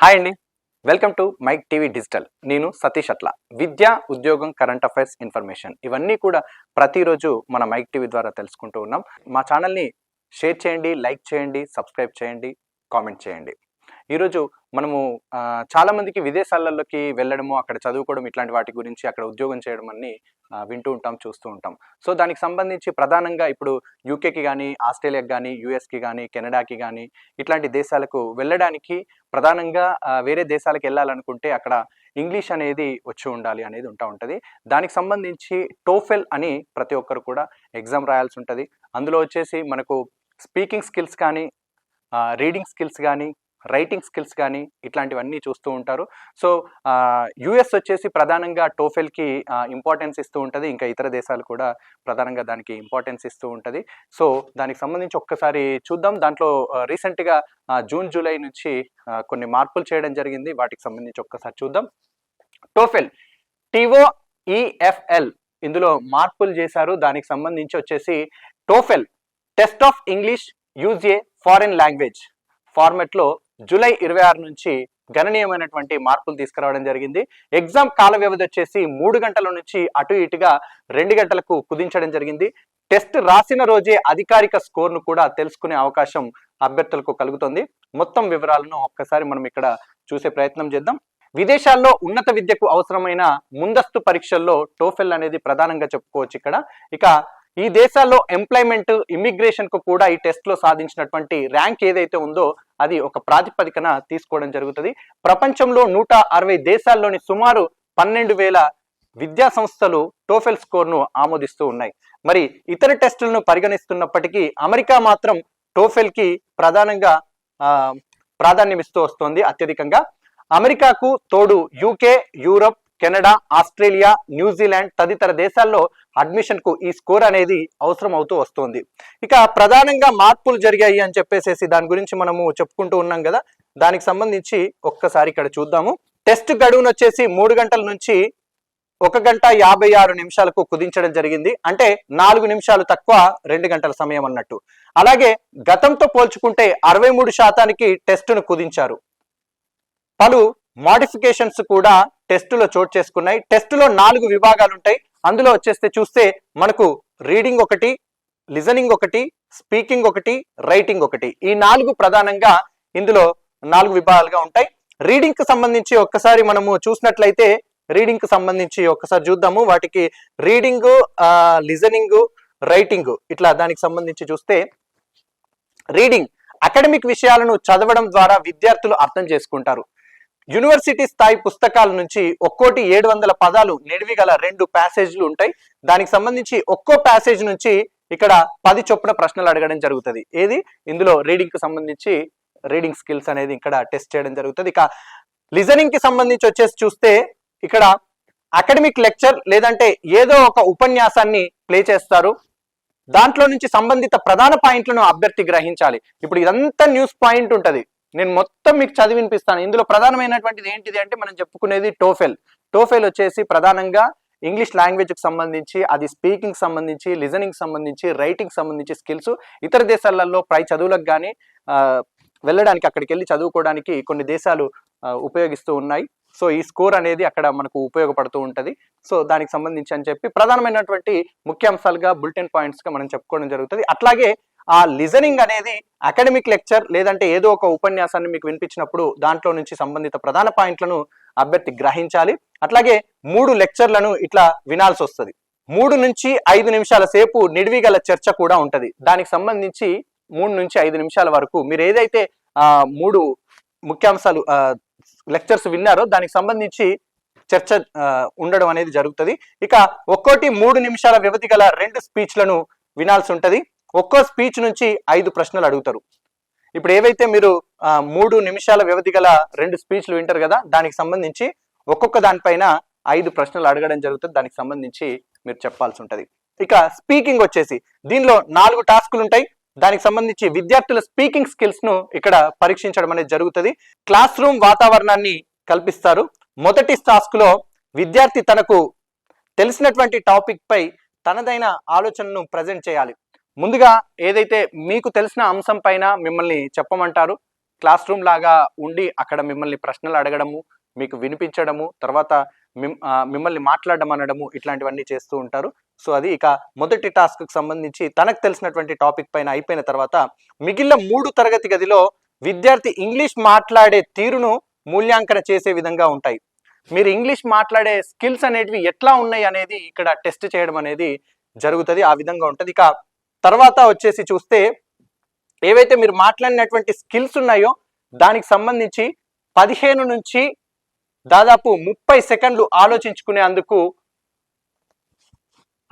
Hi అండి, welcome to Mike TV digital. నేను సతీష్ అట్ల. విద్య, ఉద్యోగం, కరెంట్ అఫైర్స్, ఇన్ఫర్మేషన్ ఇవన్నీ కూడా ప్రతిరోజు మన మైక్ టీవీ ద్వారా తెలుసుకుంటూ ఉన్నాం. మా ఛానల్ని షేర్ చేయండి, లైక్ చేయండి, సబ్స్క్రైబ్ చేయండి, కామెంట్ చేయండి. ఈరోజు మనము చాలామందికి విదేశాలలోకి వెళ్ళడము, అక్కడ చదువుకోవడం, ఇట్లాంటి వాటి గురించి, అక్కడ ఉద్యోగం చేయడం అన్ని వింటూ ఉంటాం, చూస్తూ ఉంటాం. సో దానికి సంబంధించి ప్రధానంగా ఇప్పుడు యూకేకి కానీ, ఆస్ట్రేలియాకి కానీ, యూఎస్కి కానీ, కెనడాకి కానీ ఇట్లాంటి దేశాలకు వెళ్ళడానికి ప్రధానంగా వేరే దేశాలకు వెళ్ళాలనుకుంటే అక్కడ ఇంగ్లీష్ అనేది వచ్చి ఉండాలి అనేది ఉంటుంది. దానికి సంబంధించి టోఫెల్ అని ప్రతి ఒక్కరు కూడా ఎగ్జామ్ రాయాల్సి ఉంటుంది. అందులో వచ్చేసి మనకు స్పీకింగ్ స్కిల్స్ కానీ, రీడింగ్ స్కిల్స్ కానీ, రైటింగ్ స్కిల్స్ కానీ ఇట్లాంటివన్నీ చూస్తూ ఉంటారు. సో యుఎస్ వచ్చేసి ప్రధానంగా టోఫెల్కి ఇంపార్టెన్స్ ఇస్తూ ఉంటుంది. ఇంకా ఇతర దేశాలు కూడా ప్రధానంగా దానికి ఇంపార్టెన్స్ ఇస్తూ ఉంటుంది. సో దానికి సంబంధించి ఒక్కసారి చూద్దాం. దాంట్లో రీసెంట్గా జూన్ జూలై నుంచి కొన్ని మార్పులు చేయడం జరిగింది. వాటికి సంబంధించి ఒక్కసారి చూద్దాం. టోఫెల్ TOEFL ఇందులో మార్పులు చేశారు. దానికి సంబంధించి వచ్చేసి TOEFL test of English use a foreign language ఫార్మెట్లో జూలై 26 నుంచి గణనీయమైనటువంటి మార్పులు తీసుకురావడం జరిగింది. ఎగ్జామ్ కాల వ్యవధి వచ్చేసి 3 గంటల నుంచి అటు ఇటుగా 2 గంటలకు కుదించడం జరిగింది. టెస్ట్ రాసిన రోజే అధికారిక స్కోర్ను కూడా తెలుసుకునే అవకాశం అభ్యర్థులకు కలుగుతుంది. మొత్తం వివరాలను ఒక్కసారి మనం ఇక్కడ చూసే ప్రయత్నం చేద్దాం. విదేశాల్లో ఉన్నత విద్యకు అవసరమైన ముందస్తు పరీక్షల్లో టోఫెల్ అనేది ప్రధానంగా చెప్పుకోవచ్చు. ఇక ఈ దేశాల్లో ఎంప్లాయ్మెంట్, ఇమిగ్రేషన్ కు కూడా ఈ టెస్ట్ లో సాధించినటువంటి ర్యాంక్ ఏదైతే ఉందో అది ఒక ప్రాతిపదికన తీసుకోవడం జరుగుతుంది. ప్రపంచంలో 160 దేశాల్లోని సుమారు 12,000 విద్యా సంస్థలు టోఫెల్ స్కోర్ను ఆమోదిస్తూ ఉన్నాయి. మరి ఇతర టెస్టులను పరిగణిస్తున్నప్పటికీ అమెరికా మాత్రం టోఫెల్ కి ప్రధానంగా ప్రాధాన్యం ఇస్తూ వస్తోంది అత్యధికంగా. అమెరికాకు తోడు UK, Europe, Canada, Australia, New Zealand తదితర దేశాల్లో అడ్మిషన్ కు ఈ స్కోర్ అనేది అవసరం అవుతూ వస్తుంది. ఇక ప్రధానంగా మార్పులు జరిగాయి అని చెప్పేసి దాని గురించి మనము చెప్పుకుంటూ ఉన్నాం కదా. దానికి సంబంధించి ఒక్కసారి ఇక్కడ చూద్దాము. టెస్ట్ గడువును వచ్చేసి 3 గంటల నుంచి 1 గంట 56 నిమిషాలకు కుదించడం జరిగింది. అంటే 4 నిమిషాలు తక్కువ 2 గంటల సమయం అన్నట్టు. అలాగే గతంతో పోల్చుకుంటే 63% టెస్టును కుదించారు. పలు మోడిఫికేషన్స్ కూడా టెస్టులో చోటు చేసుకున్నాయి. టెస్టులో 4 విభాగాలు ఉంటాయి. అందులో చూస్తే మనకు రీడింగ్ ఒకటి, లిజనింగ్ ఒకటి, స్పీకింగ్ ఒకటి, రైటింగ్ ఒకటి. ఈ 4 ప్రధానంగా ఇందులో 4 విభాగాలుగా ఉంటాయి. రీడింగ్ కి సంబంధించి ఒక్కసారి మనము చూసినట్లయితే రీడింగ్ కి సంబంధించి ఒక్కసారి చూద్దాము. వాటికి రీడింగ్, లిజనింగ్, రైటింగ్ ఇట్లా దానికి సంబంధించి చూస్తే రీడింగ్ అకాడమిక్ విషయాలను చదవడం ద్వారా విద్యార్థులు అర్థం చేసుకుంటారు. యూనివర్సిటీ స్థాయి పుస్తకాల నుంచి ఒక్కోటి 700 పదాలు నిడివి గల 2 ప్యాసేజ్లు ఉంటాయి. దానికి సంబంధించి ఒక్కో ప్యాసేజ్ నుంచి ఇక్కడ 10 చొప్పున ప్రశ్నలు అడగడం జరుగుతుంది. ఏది ఇందులో రీడింగ్ కి సంబంధించి రీడింగ్ స్కిల్స్ అనేది ఇక్కడ టెస్ట్ చేయడం జరుగుతుంది. ఇక లిజనింగ్ కి సంబంధించి చూస్తే ఇక్కడ అకాడమిక్ లెక్చర్ లేదంటే ఏదో ఒక ఉపన్యాసాన్ని ప్లే చేస్తారు. దాంట్లో నుంచి సంబంధిత ప్రధాన పాయింట్లను అభ్యర్థి గ్రహించాలి. ఇప్పుడు ఇదంతా న్యూస్ పాయింట్ ఉంటుంది. నేను మొత్తం మీకు చదివి వినిపిస్తాను. ఇందులో ప్రధానమైనటువంటిది ఏంటిది అంటే మనం చెప్పుకునేది టోఫెల్ వచ్చేసి ప్రధానంగా ఇంగ్లీష్ లాంగ్వేజ్ కి సంబంధించి, అది స్పీకింగ్ సంబంధించి, లిజనింగ్ సంబంధించి, రైటింగ్ సంబంధించి స్కిల్స్. ఇతర దేశాలలో పై చదువులకు కానీ వెళ్ళడానికి, అక్కడికి వెళ్ళి చదువుకోవడానికి కొన్ని దేశాలు ఉపయోగిస్తూ ఉన్నాయి. సో ఈ స్కోర్ అనేది అక్కడ మనకు ఉపయోగపడుతూ ఉంటుంది. సో దానికి సంబంధించి అని చెప్పి ప్రధానమైనటువంటి ముఖ్యాంశాలుగా బులెటిన్ పాయింట్స్ గా మనం చెప్పుకోవడం జరుగుతుంది. అట్లాగే ఆ లిజనింగ్ అనేది అకాడమిక్ లెక్చర్ లేదంటే ఏదో ఒక ఉపన్యాసాన్ని మీకు వినిపించినప్పుడు దాంట్లో నుంచి సంబంధిత ప్రధాన పాయింట్లను అభ్యర్థి గ్రహించాలి. అట్లాగే 3 లెక్చర్లను ఇట్లా వినాల్సి వస్తుంది. 3 నుంచి 5 నిమిషాల సేపు నిడివి గల చర్చ కూడా ఉంటది. దానికి సంబంధించి 3 నుంచి 5 నిమిషాల వరకు మీరు ఏదైతే 3 ముఖ్యాంశాలు లెక్చర్స్ విన్నారో దానికి సంబంధించి చర్చ ఉండడం అనేది జరుగుతుంది. ఇక ఒక్కోటి 3 నిమిషాల వ్యవధి గల 2 స్పీచ్లను వినాల్సి ఉంటది. ఒక్కో స్పీచ్ నుంచి 5 ప్రశ్నలు అడుగుతారు. ఇప్పుడు ఏవైతే మీరు 3 నిమిషాల వ్యవధి గల 2 స్పీచ్లు వింటారు కదా, దానికి సంబంధించి ఒక్కొక్క దానిపైన 5 ప్రశ్నలు అడగడం జరుగుతుంది. దానికి సంబంధించి మీరు చెప్పాల్సి ఉంటుంది. ఇక స్పీకింగ్ దీనిలో 4 టాస్కులు ఉంటాయి. దానికి సంబంధించి విద్యార్థుల స్పీకింగ్ స్కిల్స్ ను ఇక్కడ పరీక్షించడం అనేది జరుగుతుంది. క్లాస్ రూమ్ వాతావరణాన్ని కల్పిస్తారు. మొదటి టాస్క్ లో విద్యార్థి తనకు తెలిసినటువంటి టాపిక్ పై తనదైన ఆలోచనను ప్రజెంట్ చేయాలి. ముందుగా ఏదైతే మీకు తెలిసిన అంశం పైన మిమ్మల్ని చెప్పమంటారు. క్లాస్ రూమ్ లాగా ఉండి అక్కడ మిమ్మల్ని ప్రశ్నలు అడగడము, మీకు వినిపించడము, తర్వాత మిమ్మల్ని మాట్లాడడం అనడము ఇట్లాంటివన్నీ చేస్తూ ఉంటారు. సో అది ఇక మొదటి టాస్క్కి సంబంధించి తనకు తెలిసినటువంటి టాపిక్ పైన అయిపోయిన తర్వాత మిగిలిన 3 తరగతి గదిలో విద్యార్థి ఇంగ్లీష్ మాట్లాడే తీరును మూల్యాంకన చేసే విధంగా ఉంటాయి. మీరు ఇంగ్లీష్ మాట్లాడే స్కిల్స్ అనేటివి ఎట్లా ఉన్నాయి అనేది ఇక్కడ టెస్ట్ చేయడం అనేది జరుగుతుంది. ఆ విధంగా ఉంటుంది. ఇక తర్వాత వచ్చేసి చూస్తే ఏవైతే మీరు మాట్లాడినటువంటి స్కిల్స్ ఉన్నాయో దానికి సంబంధించి 15 నుంచి దాదాపు 30 సెకండ్లు ఆలోచించుకునేందుకు,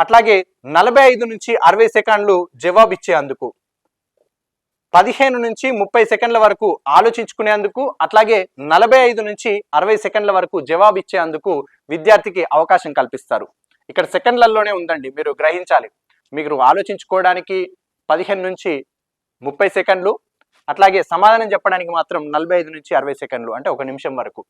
అట్లాగే 45 నుంచి 60 సెకండ్లు జవాబు ఇచ్చేందుకు, 15 నుంచి 30 సెకండ్ల వరకు ఆలోచించుకునేందుకు, అట్లాగే 45 నుంచి 60 సెకండ్ల వరకు జవాబు ఇచ్చేందుకు విద్యార్థికి అవకాశం కల్పిస్తారు. ఇక్కడ సెకండ్లలోనే ఉందండి, మీరు గ్రహించాలి. మీరు ఆలోచించుకోవడానికి 15 నుంచి 30 సెకండ్లు, అట్లాగే సమాధానం చెప్పడానికి మాత్రం 45 నుంచి 60 సెకండ్లు, అంటే 1 నిమిషం వరకు.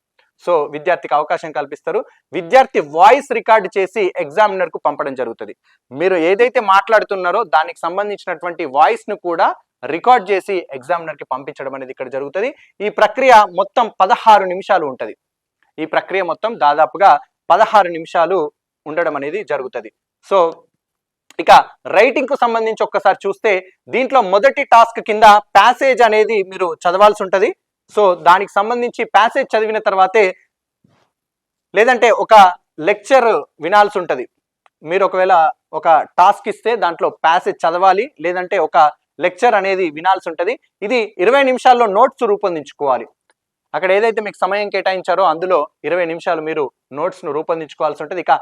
సో విద్యార్థికి అవకాశం కల్పిస్తారు. విద్యార్థి వాయిస్ రికార్డు చేసి ఎగ్జామినర్కు పంపడం జరుగుతుంది. మీరు ఏదైతే మాట్లాడుతున్నారో దానికి సంబంధించినటువంటి వాయిస్ను కూడా రికార్డ్ చేసి ఎగ్జామినర్కి పంపించడం అనేది ఇక్కడ జరుగుతుంది. ఈ ప్రక్రియ మొత్తం 16 నిమిషాలు ఉంటుంది. ఈ ప్రక్రియ మొత్తం దాదాపుగా 16 నిమిషాలు ఉండడం అనేది జరుగుతుంది. సో ఇక రైటింగ్ కు సంబంధించి ఒక్కసారి చూస్తే దీంట్లో మొదటి టాస్క్ కింద ప్యాసేజ్ అనేది మీరు చదవాల్సి ఉంటుంది. సో దానికి సంబంధించి ప్యాసేజ్ చదివిన తర్వాతే, లేదంటే ఒక లెక్చర్ వినాల్సి ఉంటుంది. మీరు ఒకవేళ ఒక టాస్క్ ఇస్తే దాంట్లో ప్యాసేజ్ చదవాలి, లేదంటే ఒక లెక్చర్ అనేది వినాల్సి ఉంటుంది. ఇది 20 నిమిషాల్లో నోట్స్ రూపొందించుకోవాలి. అక్కడ ఏదైతే మీకు సమయం కేటాయించారో అందులో 20 నిమిషాలు మీరు నోట్స్ ను రూపొందించుకోవాల్సి ఉంటుంది. ఇక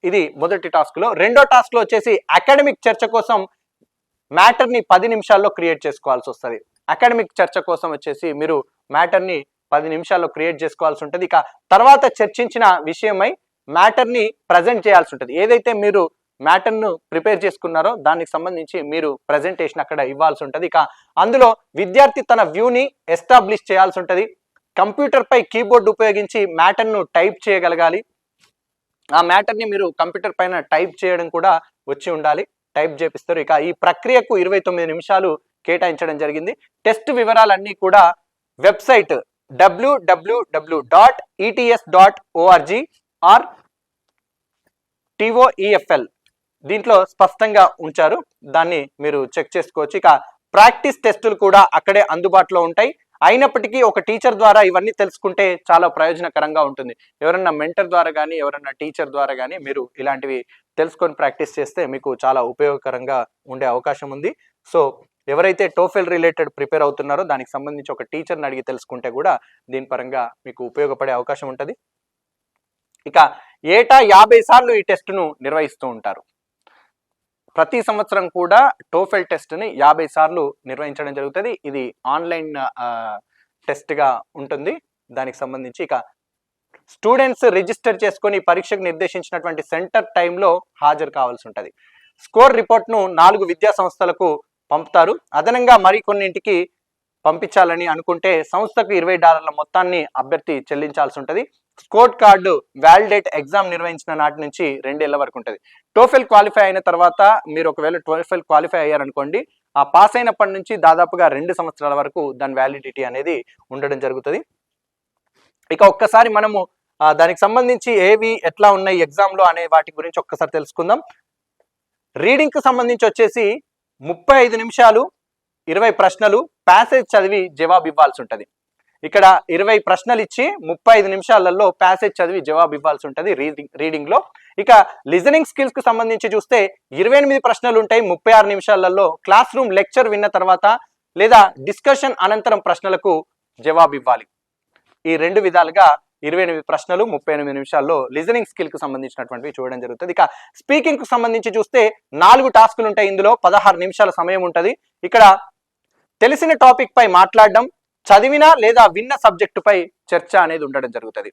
ఇది మొదటి టాస్క్ లో. రెండో టాస్క్ లో వచ్చేసి అకాడమిక్ చర్చ కోసం మ్యాటర్ ని 10 నిమిషాల్లో క్రియేట్ చేసుకోవాల్సి వస్తుంది. అకాడమిక్ చర్చ కోసం వచ్చేసి మీరు మ్యాటర్ ని 10 నిమిషాల్లో క్రియేట్ చేసుకోవాల్సి ఉంటుంది. ఇక తర్వాత చర్చించిన విషయమై మ్యాటర్ ని ప్రజెంట్ చేయాల్సి ఉంటుంది. ఏదైతే మీరు మ్యాటర్ ను ప్రిపేర్ చేసుకున్నారో దానికి సంబంధించి మీరు ప్రజెంటేషన్ అక్కడ ఇవ్వాల్సి ఉంటుంది. ఇక అందులో విద్యార్థి తన వ్యూని ఎస్టాబ్లిష్ చేయాల్సి ఉంటుంది. కంప్యూటర్ పై కీబోర్డ్ ఉపయోగించి మ్యాటర్ ను టైప్ చేయగలగాలి. ఆ మ్యాటర్ ని మీరు కంప్యూటర్ పైన టైప్ చేయడం కూడా వచ్చి ఉండాలి. టైప్ చేపిస్తారు. ఇక ఈ ప్రక్రియకు 29 నిమిషాలు కేటాయించడం జరిగింది. టెస్ట్ వివరాలన్నీ కూడా వెబ్సైట్ www.ets.org ఆర్ TOEFL దీంట్లో స్పష్టంగా ఉంచారు. దాన్ని మీరు చెక్ చేసుకోవచ్చు. ఇక ప్రాక్టీస్ టెస్టులు కూడా అక్కడే అందుబాటులో ఉంటాయి. అయినప్పటికీ ఒక టీచర్ ద్వారా ఇవన్నీ తెలుసుకుంటే చాలా ప్రయోజనకరంగా ఉంటుంది. ఎవరన్నా మెంటర్ ద్వారా కానీ, ఎవరన్నా టీచర్ ద్వారా కానీ మీరు ఇలాంటివి తెలుసుకొని ప్రాక్టీస్ చేస్తే మీకు చాలా ఉపయోగకరంగా ఉండే అవకాశం ఉంది. సో ఎవరైతే టోఫెల్ రిలేటెడ్ ప్రిపేర్ అవుతున్నారో దానికి సంబంధించి ఒక టీచర్ని అడిగి తెలుసుకుంటే కూడా దీని పరంగా మీకు ఉపయోగపడే అవకాశం ఉంటుంది. ఇక ఏటా 50 సార్లు ఈ టెస్ట్ను నిర్వహిస్తూ ఉంటారు. ప్రతి సంవత్సరం కూడా టోఫెల్ టెస్ట్ని 50 సార్లు నిర్వహించడం జరుగుతుంది. ఇది ఆన్లైన్ టెస్ట్గా ఉంటుంది. దానికి సంబంధించి ఇక స్టూడెంట్స్ రిజిస్టర్ చేసుకొని పరీక్షకు నిర్దేశించినటువంటి సెంటర్ టైంలో హాజరు కావాల్సి ఉంటుంది. స్కోర్ రిపోర్ట్ను 4 విద్యా సంస్థలకు పంపుతారు. అదనంగా మరికొన్నింటికి పంపించాలని అనుకుంటే సంస్థకు $20 మొత్తాన్ని అభ్యర్థి చెల్లించాల్సి ఉంటుంది. స్కోర్ కార్డు వ్యాలిడేట్ ఎగ్జామ్ నిర్వహించిన నాటి నుంచి 2 ఏళ్ల వరకు ఉంటుంది. టోఫెల్ క్వాలిఫై అయిన తర్వాత మీరు ఒకవేళ టోఫెల్ క్వాలిఫై అయ్యారనుకోండి, ఆ పాస్ అయినప్పటి నుంచి దాదాపుగా 2 సంవత్సరాల వరకు దాని వ్యాలిడిటీ అనేది ఉండడం జరుగుతుంది. ఇక ఒక్కసారి మనము దానికి సంబంధించి ఏవి ఎట్లా ఉన్నాయి ఎగ్జామ్ లో అనే వాటి గురించి ఒక్కసారి తెలుసుకుందాం. రీడింగ్ కు సంబంధించి వచ్చేసి 35 నిమిషాలు 20 ప్రశ్నలు ప్యాసేజ్ చదివి జవాబు ఇవ్వాల్సి ఉంటుంది. ఇక్కడ 20 ప్రశ్నలు ఇచ్చి 35 నిమిషాలలో ప్యాసేజ్ చదివి జవాబు ఇవ్వాల్సి ఉంటుంది రీడింగ్ లో. ఇక లిజనింగ్ స్కిల్స్ కు సంబంధించి చూస్తే 28 ప్రశ్నలు ఉంటాయి 36 నిమిషాలలో. క్లాస్ రూమ్ లెక్చర్ విన్న తర్వాత లేదా డిస్కషన్ అనంతరం ప్రశ్నలకు జవాబు ఇవ్వాలి. ఈ 2 విధాలుగా 28 ప్రశ్నలు 38 నిమిషాల్లో లిజనింగ్ స్కిల్ కు సంబంధించినటువంటివి చూడడం జరుగుతుంది. ఇక స్పీకింగ్ కు సంబంధించి చూస్తే 4 టాస్కులు ఉంటాయి. ఇందులో 16 నిమిషాల సమయం ఉంటుంది. ఇక్కడ తెలిసిన టాపిక్ పై మాట్లాడడం, చదివిన లేదా విన్న సబ్జెక్టు పై చర్చ అనేది ఉండడం జరుగుతుంది.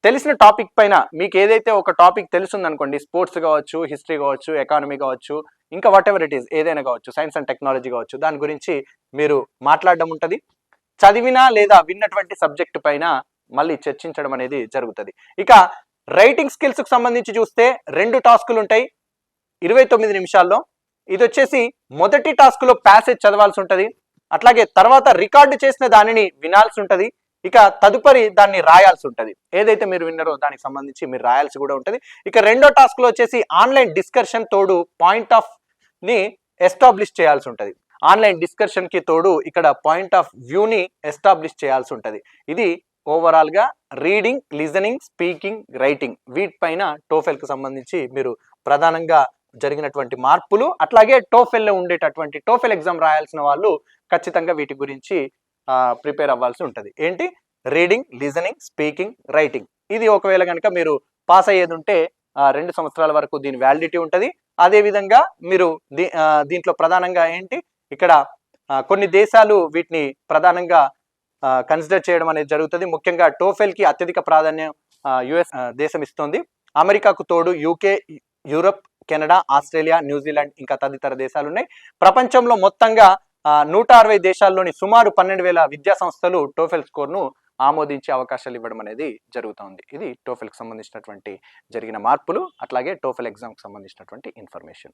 తెలిసిన టాపిక్ పైన మీకు ఏదైతే ఒక టాపిక్ తెలుసుందనుకోండి, స్పోర్ట్స్ కావచ్చు, హిస్టరీ కావచ్చు, ఎకానమీ కావచ్చు, ఇంకా వాట్ ఎవర్ ఇట్ ఈస్ ఏదైనా కావచ్చు, సైన్స్ అండ్ టెక్నాలజీ కావచ్చు, దాని గురించి మీరు మాట్లాడడం ఉంటుంది. చదివిన లేదా విన్నటువంటి సబ్జెక్టు పైన మళ్ళీ చర్చించడం అనేది జరుగుతుంది. ఇక రైటింగ్ స్కిల్స్ కు సంబంధించి చూస్తే 2 టాస్కులు ఉంటాయి 29 నిమిషాల్లో. ఇది వచ్చేసి మొదటి టాస్క్ లో ప్యాసేజ్ చదవాల్సి ఉంటుంది. అట్లాగే తర్వాత రికార్డు చేసిన దానిని వినాల్సి ఉంటది. ఇక తదుపరి దాన్ని రాయాల్సి ఉంటది. ఏదైతే మీరు విన్నారో దానికి సంబంధించి మీరు రాయాల్సి కూడా ఉంటది. ఇక రెండో టాస్క్ లో వచ్చేసి ఆన్లైన్ డిస్కషన్ తోడు పాయింట్ ఆఫ్ ని ఎస్టాబ్లిష్ చేయాల్సి ఉంటది. ఆన్లైన్ డిస్కషన్ కి తోడు ఇక్కడ పాయింట్ ఆఫ్ వ్యూని ఎస్టాబ్లిష్ చేయాల్సి ఉంటది. ఇది ఓవరాల్ గా రీడింగ్, లిజనింగ్, స్పీకింగ్, రైటింగ్ వీటిపైన టోఫెల్ కు సంబంధించి మీరు ప్రధానంగా జరిగినటువంటి మార్పులు. అట్లాగే టోఫెల్ లో ఉండేటటువంటి టోఫెల్ ఎగ్జామ్ రాయాల్సిన వాళ్ళు ఖచ్చితంగా వీటి గురించి ప్రిపేర్ అవ్వాల్సి ఉంటుంది. ఏంటి? Reading, listening, speaking, writing. ఇది ఒకవేళ కనుక మీరు పాస్ అయ్యేది ఉంటే 2 సంవత్సరాల వరకు దీని వ్యాలిడిటీ ఉంటుంది. అదేవిధంగా మీరు దీంట్లో ప్రధానంగా ఏంటి, ఇక్కడ కొన్ని దేశాలు వీటిని ప్రధానంగా కన్సిడర్ చేయడం అనేది జరుగుతుంది. ముఖ్యంగా టోఫెల్ కి అత్యధిక ప్రాధాన్యం యుఎస్ దేశం ఇస్తుంది. అమెరికాకు తోడు UK, Europe, Canada, Australia, New Zealand ఇంకా తదితర దేశాలు ఉన్నాయి. ప్రపంచంలో మొత్తంగా 160 దేశాల్లోని సుమారు 12,000 విద్యా సంస్థలు టోఫెల్ స్కోర్ను ఆమోదించే అవకాశాలు ఇవ్వడం అనేది జరుగుతుంది. ఇది టోఫెల్కి సంబంధించినటువంటి జరిగిన మార్పులు, అట్లాగే టోఫెల్ ఎగ్జామ్కి సంబంధించినటువంటి ఇన్ఫర్మేషన్.